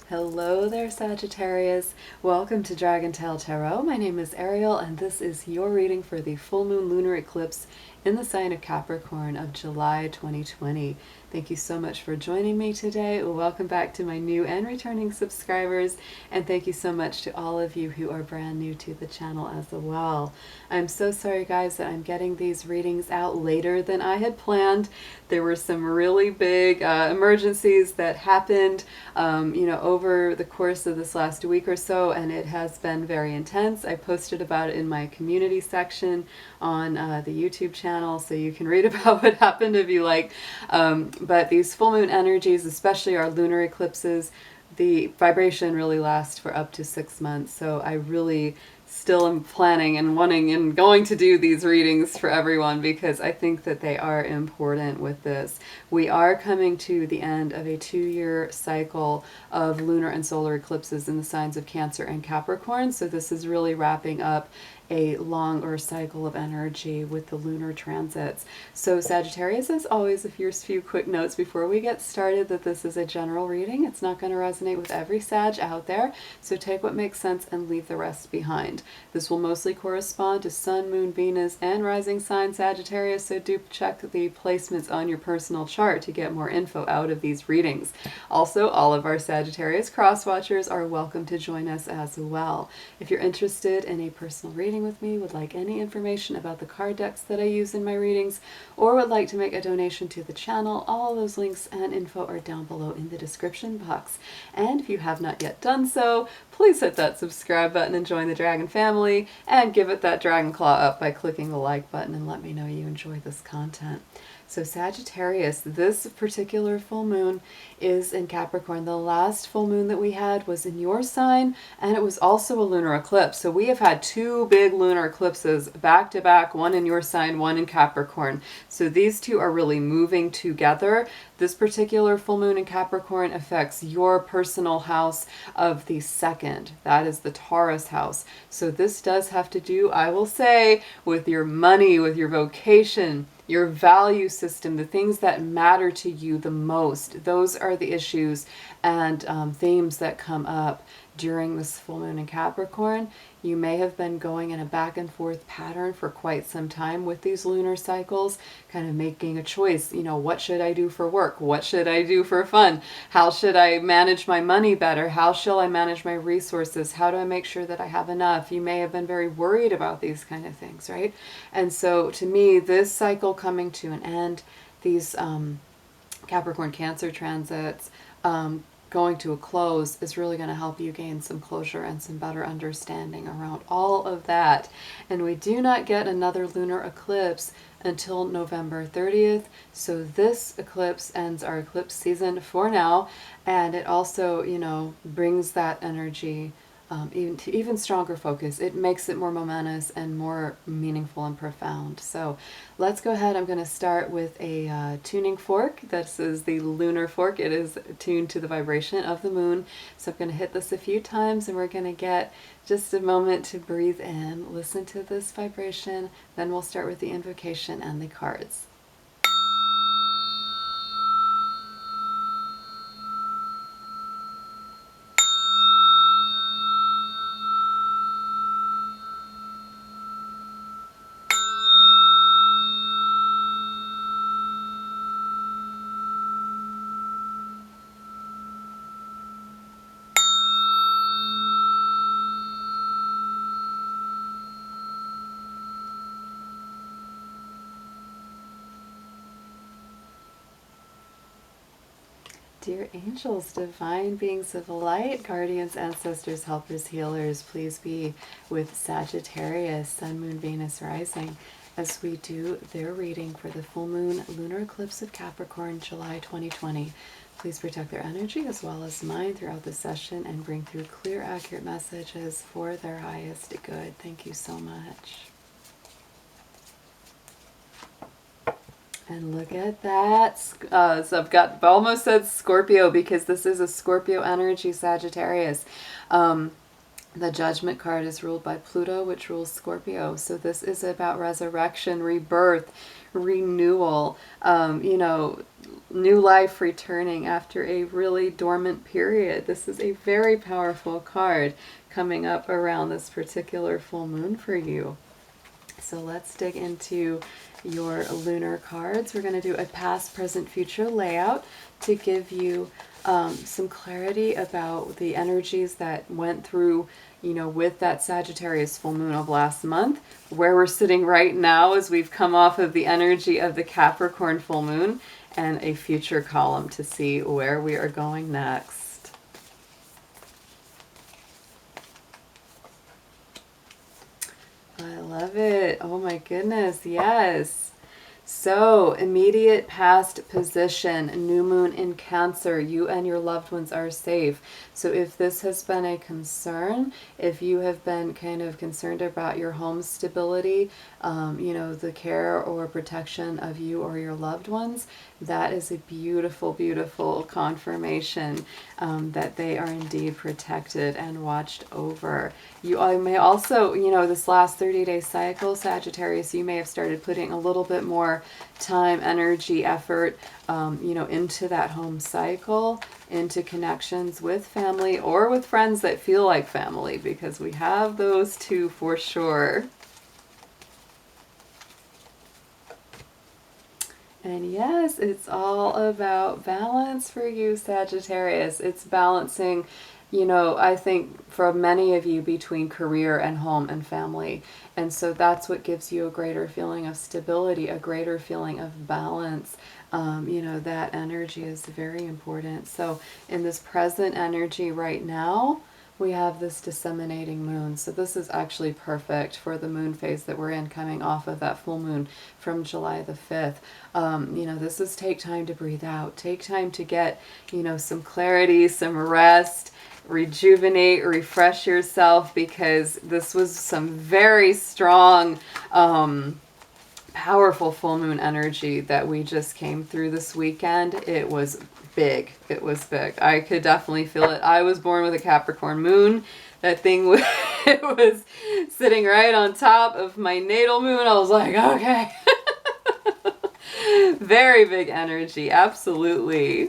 Hello there, Sagittarius. Welcome to DragonTaleTarot. My name is Ariel, and this is your reading for the full moon lunar eclipse in the sign of Capricorn of July 2020. Thank you so much for joining me today. Welcome back to my new and returning subscribers, and thank you so much to all of you who are brand new to the channel as well. I'm so sorry, guys, that I'm getting these readings out later than I had planned. There were some really big emergencies that happened, over the course of this last week or so, and it has been very intense. I posted about it in my community section on the YouTube channel, so you can read about what happened if you like. But these full moon energies, especially our lunar eclipses, the vibration really lasts for up to 6 months. So I really still am planning and wanting and going to do these readings for everyone because I think that they are important with this. We are coming to the end of a 2-year cycle of lunar and solar eclipses in the signs of Cancer and Capricorn. So this is really wrapping up a longer cycle of energy with the lunar transits. So Sagittarius, as always, a few quick notes before we get started that this is a general reading. It's not going to resonate with every Sag out there, so take what makes sense and leave the rest behind. This will mostly correspond to Sun, Moon, Venus, and rising sign Sagittarius, so do check the placements on your personal chart to get more info out of these readings. Also, all of our Sagittarius cross-watchers are welcome to join us as well. If you're interested in a personal reading with me, would like any information about the card decks that I use in my readings, or would like to make a donation to the channel, all those links and info are down below in the description box. And if you have not yet done so, please hit that subscribe button and join the Dragon family, and give it that dragon claw up by clicking the like button and let me know you enjoy this content. So Sagittarius, this particular full moon is in Capricorn. The last full moon that we had was in your sign, and it was also a lunar eclipse. So we have had 2 big lunar eclipses back to back, one in your sign, one in Capricorn. So these two are really moving together. This particular full moon in Capricorn affects your personal house of the 2nd. That is the Taurus house. So this does have to do, I will say, with your money, with your vocation, your value system, the things that matter to you the most. Those are the issues and themes that come up during this full moon in Capricorn. You may have been going in a back and forth pattern for quite some time with these lunar cycles, kind of making a choice. What should I do for work? What should I do for fun? How should I manage my money better? How shall I manage my resources? How do I make sure that I have enough? You may have been very worried about these kind of things, right? And so to me, this cycle coming to an end, these Capricorn Cancer transits, going to a close is really going to help you gain some closure and some better understanding around all of that. And we do not get another lunar eclipse until November 30th. So this eclipse ends our eclipse season for now. And it also, brings that energy even stronger focus. It makes it more momentous and more meaningful and profound. So let's go ahead. I'm going to start with a tuning fork. This is the lunar fork. It is tuned to the vibration of the moon. So I'm going to hit this a few times, and we're going to get just a moment to breathe in, listen to this vibration. Then we'll start with the invocation and the cards. Dear angels, divine beings of light, guardians, ancestors, helpers, healers, please be with Sagittarius, Sun, Moon, Venus, rising, as we do their reading for the full moon lunar eclipse of Capricorn, July 2020. Please protect their energy as well as mine throughout the session and bring through clear, accurate messages for their highest good. Thank you so much. And look at that. So I've almost said Scorpio because this is a Scorpio energy, Sagittarius. The Judgment card is ruled by Pluto, which rules Scorpio. So this is about resurrection, rebirth, renewal, you know, new life returning after a really dormant period. This is a very powerful card coming up around this particular full moon for you. So let's dig into your lunar cards. We're going to do a past, present, future layout to give you some clarity about the energies that went through, you know, with that Sagittarius full moon of last month, where we're sitting right now as we've come off of the energy of the Capricorn full moon, and a future column to see where we are going next. I love it. Oh my goodness, yes. So, immediate past position, new moon in Cancer, you and your loved ones are safe. So if this has been a concern, if you have been kind of concerned about your home stability, you know, the care or protection of you or your loved ones, that is a beautiful, beautiful confirmation that they are indeed protected and watched over. You may also, you know, this last 30-day cycle, Sagittarius, you may have started putting a little bit more time, energy, effort, you know, into that home cycle, into connections with family or with friends that feel like family, because we have those two for sure. And yes, it's all about balance for you, Sagittarius. It's balancing, you know, I think for many of you, between career and home and family. And so that's what gives you a greater feeling of stability, a greater feeling of balance. You know, that energy is very important. So in this present energy right now, we have this disseminating moon. So this is actually perfect for the moon phase that we're in, coming off of that full moon from July the 5th. You know, this is take time to breathe out. Take time to get, you know, some clarity, some rest, rejuvenate, refresh yourself, because this was some very strong, powerful full moon energy that we just came through this weekend. It was big. It was big. I could definitely feel it. I was born with a Capricorn moon. That thing was, it was sitting right on top of my natal moon. I was like, okay. Very big energy. Absolutely.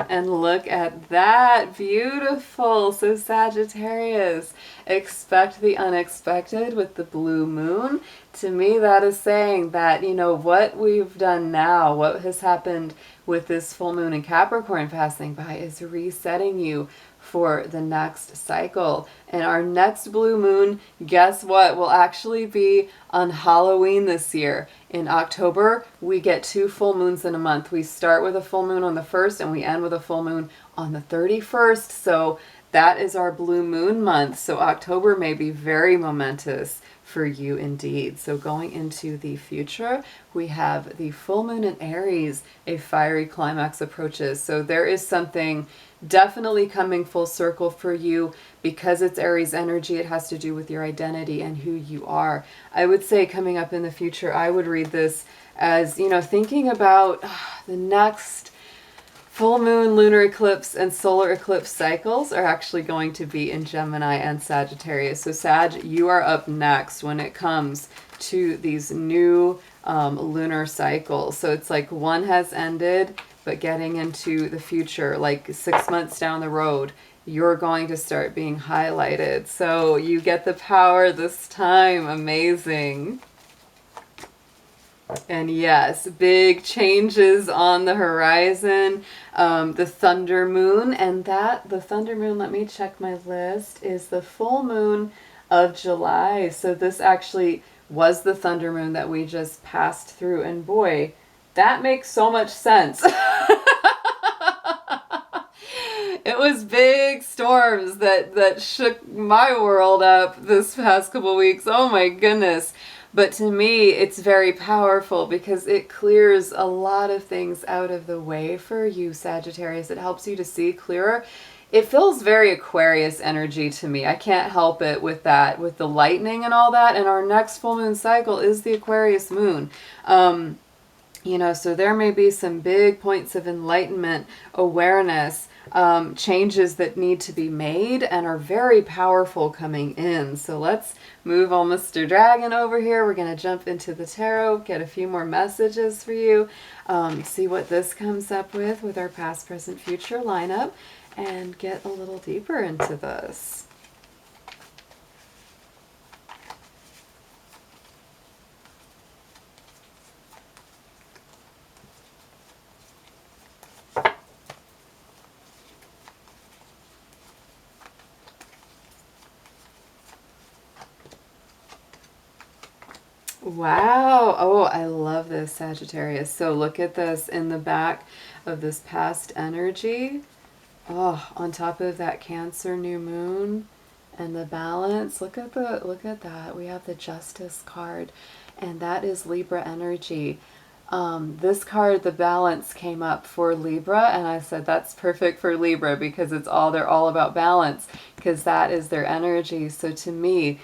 And look at that. Beautiful. So Sagittarius, expect the unexpected with the blue moon. To me, that is saying that, you know, what we've done now, what has happened with this full moon in Capricorn passing by, is resetting you for the next cycle. And our next blue moon, guess what, will actually be on Halloween this year. In October, we get 2 full moons in a month. We start with a full moon on the 1st and we end with a full moon on the 31st. So that is our blue moon month. So October may be very momentous for you indeed. So going into the future, we have the full moon in Aries, a fiery climax approaches. So there is something definitely coming full circle for you. Because it's Aries energy, it has to do with your identity and who you are. I would say coming up in the future, I would read this as, you know, thinking about the next full moon, lunar eclipse, and solar eclipse cycles are actually going to be in Gemini and Sagittarius. So Sag, you are up next when it comes to these new lunar cycles. So it's like one has ended, but getting into the future, like 6 months down the road, you're going to start being highlighted. So you get the power this time. Amazing. And yes, big changes on the horizon. The thunder moon, and the thunder moon, let me check my list, is the full moon of July. So this actually was the thunder moon that we just passed through. And boy, that makes so much sense. It was big storms that shook my world up this past couple weeks. Oh my goodness. But to me, it's very powerful because it clears a lot of things out of the way for you, Sagittarius. It helps you to see clearer. It feels very Aquarius energy to me. I can't help it with that, with the lightning and all that. And our next full moon cycle is the Aquarius moon. You know, so there may be some big points of enlightenment, awareness, changes that need to be made and are very powerful coming in. So let's move on Mr. Dragon over here. We're going to jump into the tarot, get a few more messages for you, see what this comes up with our past, present, future lineup, and get a little deeper into this. Wow. Oh, I love this, Sagittarius. So look at this in the back of this past energy. Oh, on top of that Cancer new moon and the balance. Look at that. We have the Justice card, and that is Libra energy. This card, the balance, came up for Libra, and I said that's perfect for Libra because they're all about balance, because that is their energy. So to me,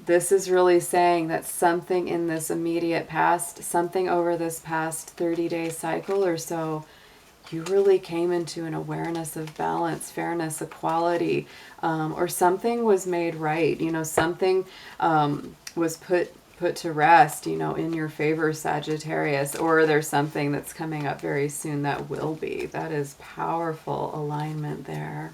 this is really saying that something in this immediate past, something over this past 30-day cycle or so, you really came into an awareness of balance, fairness, equality, or something was made right. You know, something was put to rest, you know, in your favor, Sagittarius, or there's something that's coming up very soon that will be. That is powerful alignment there.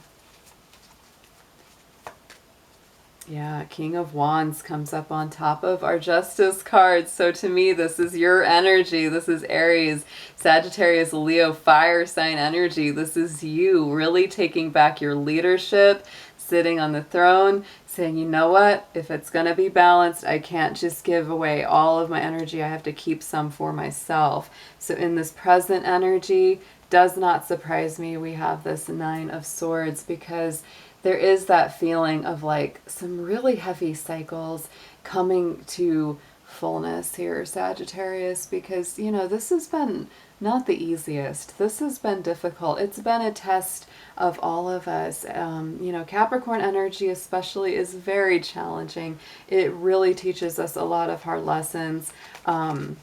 Yeah, King of Wands comes up on top of our Justice card. So to me, this is your energy. This is Aries, Sagittarius, Leo, fire sign energy. This is you really taking back your leadership, sitting on the throne, saying, you know what, if it's going to be balanced, I can't just give away all of my energy. I have to keep some for myself. So in this present energy, does not surprise me, we have this Nine of Swords, because there is that feeling of like some really heavy cycles coming to fullness here, Sagittarius, because, you know, this has been not the easiest. This has been difficult. It's been a test of all of us. You know, Capricorn energy especially is very challenging. It really teaches us a lot of hard lessons. And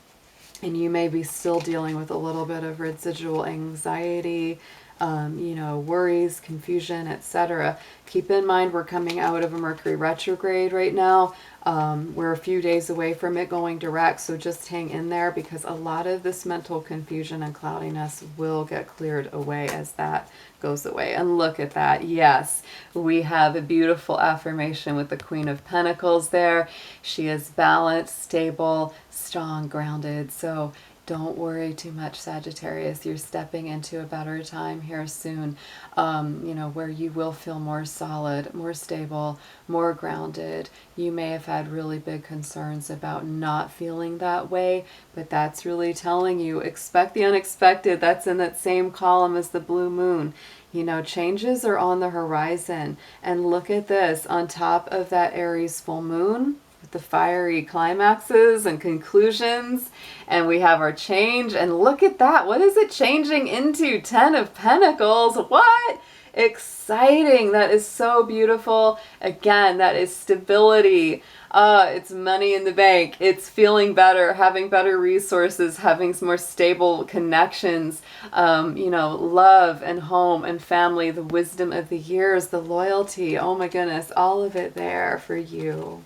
you may be still dealing with a little bit of residual anxiety, you know, worries, confusion, etc. Keep in mind we're coming out of a Mercury retrograde right now. We're a few days away from it going direct, so just hang in there, because a lot of this mental confusion and cloudiness will get cleared away as that goes away. And look at that. Yes, we have a beautiful affirmation with the Queen of Pentacles there. She is balanced, stable, strong, grounded. So don't worry too much, Sagittarius. You're stepping into a better time here soon, you know, where you will feel more solid, more stable, more grounded. You may have had really big concerns about not feeling that way, but that's really telling you, expect the unexpected. That's in that same column as the blue moon. You know, changes are on the horizon. And look at this, on top of that Aries full moon, with the fiery climaxes and conclusions, and we have our change, and look at that. What is it changing into? 10 of Pentacles. What? Exciting. That is so beautiful. Again, that is stability. It's money in the bank. It's feeling better, having better resources, having some more stable connections, you know, love and home and family, the wisdom of the years, the loyalty. Oh my goodness, all of it there for you.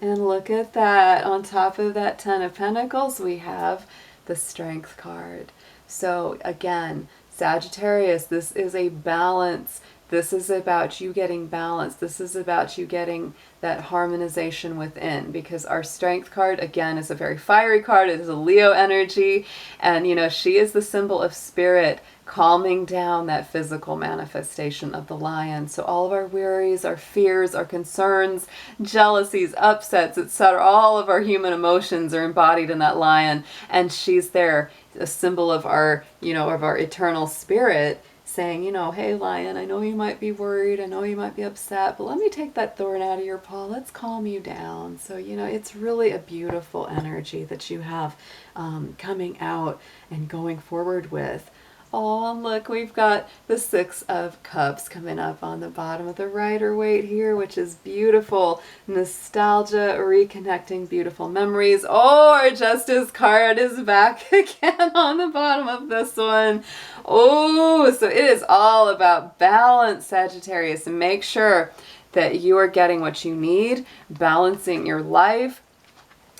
And look at that. On top of that 10 of Pentacles, we have the Strength card. So again, Sagittarius, this is a balance. This is about you getting balance. This is about you getting that harmonization within, because our Strength card, again, is a very fiery card. It is a Leo energy. And, you know, she is the symbol of spirit, calming down that physical manifestation of the lion. So all of our worries, our fears, our concerns, jealousies, upsets, etc., all of our human emotions are embodied in that lion. And she's there, a symbol of our, you know, of our eternal spirit, saying, you know, hey, lion, I know you might be worried. I know you might be upset, but let me take that thorn out of your paw. Let's calm you down. So, you know, it's really a beautiful energy that you have coming out and going forward with. Oh, and look, we've got the Six of Cups coming up on the bottom of the Rider-Waite here, which is beautiful. Nostalgia, reconnecting beautiful memories. Oh, our Justice card is back again on the bottom of this one. Oh, so it is all about balance, Sagittarius. Make sure that you are getting what you need, balancing your life,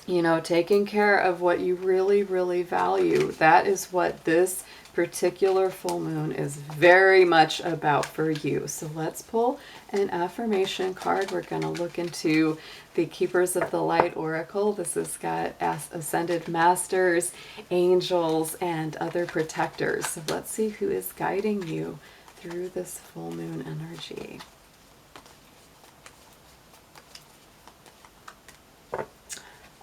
you know, taking care of what you really, really value. That is what this particular full moon is very much about for you. So let's pull an affirmation card. We're going to look into the Keepers of the Light Oracle. This has got ascended masters, angels, and other protectors. So let's see who is guiding you through this full moon energy.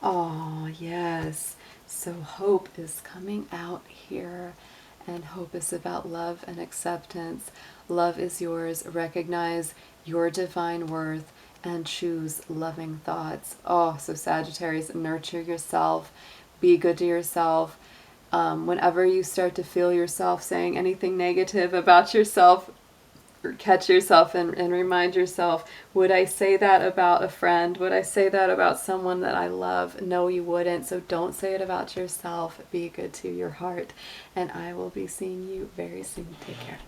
Oh, yes. So hope is coming out here, and hope is about love and acceptance. Love is yours. Recognize your divine worth and choose loving thoughts. Oh, so Sagittarius, nurture yourself. Be good to yourself. Whenever you start to feel yourself saying anything negative about yourself, catch yourself and remind yourself, would I say that about a friend? Would I say that about someone that I love? No, you wouldn't. So don't say it about yourself. Be good to your heart. And I will be seeing you very soon. Take care.